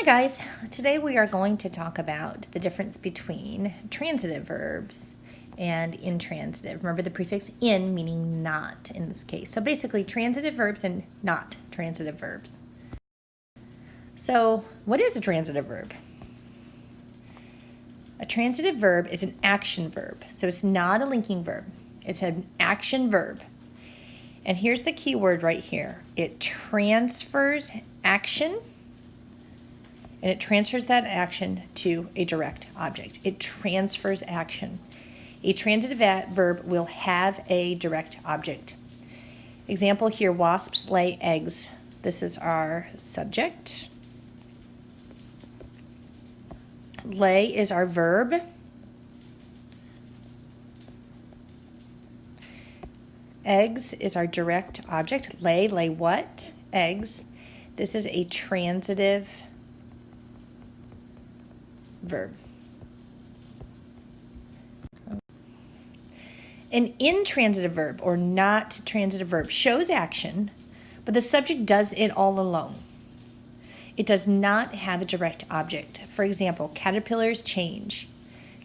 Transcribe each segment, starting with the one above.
Hi guys, today we are going to talk about the difference between transitive verbs and intransitive. Remember the prefix in meaning not in this case. So basically transitive verbs and not transitive verbs. So what is a transitive verb? A transitive verb is an action verb. So it's not a linking verb. It's an action verb. And here's the key word right here. It transfers action. And it transfers that action to a direct object. It transfers action. A transitive verb will have a direct object. Example here, wasps lay eggs. This is our subject. Lay is our verb. Eggs is our direct object. Lay what? Eggs. This is a transitive verb. An intransitive verb or not transitive verb shows action, but the subject does it all alone. It does not have a direct object. For example, caterpillars change.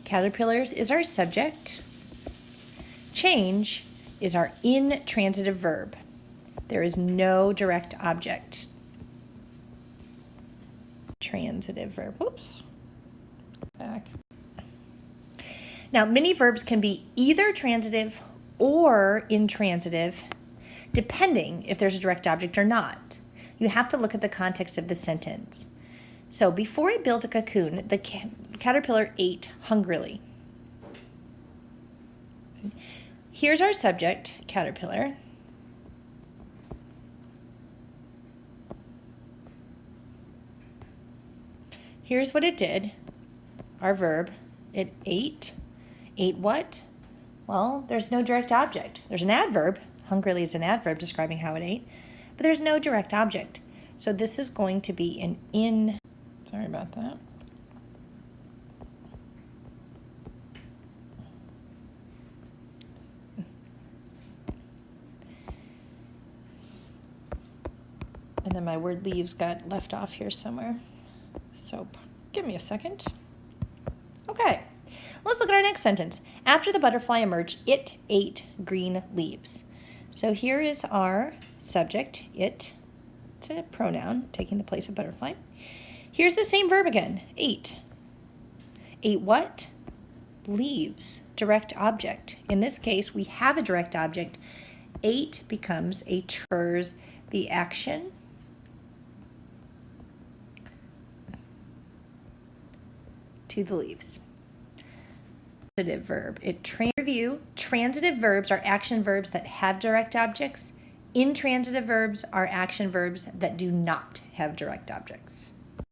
Caterpillars is our subject. Change is our intransitive verb. There is no direct object. Transitive verb. Whoops. Back. Now, many verbs can be either transitive or intransitive, depending if there's a direct object or not. You have to look at the context of the sentence. So, before it built a cocoon, the caterpillar ate hungrily. Here's our subject, caterpillar. Here's what it did. Our verb, it ate. Ate what? Well, there's no direct object. There's an adverb. Hungrily is an adverb describing how it ate, but there's no direct object. So this is going to be an in. Sorry about that. And then my word leaves got left off here somewhere. So give me a second. Okay, let's look at our next sentence. After the butterfly emerged, it ate green leaves. So here is our subject, it. It's a pronoun taking the place of butterfly. Here's the same verb again, ate. Ate what? Leaves, direct object. In this case, we have a direct object. Ate becomes a transfers the action to the leaves. Transitive verb. Review. Transitive verbs are action verbs that have direct objects. Intransitive verbs are action verbs that do not have direct objects.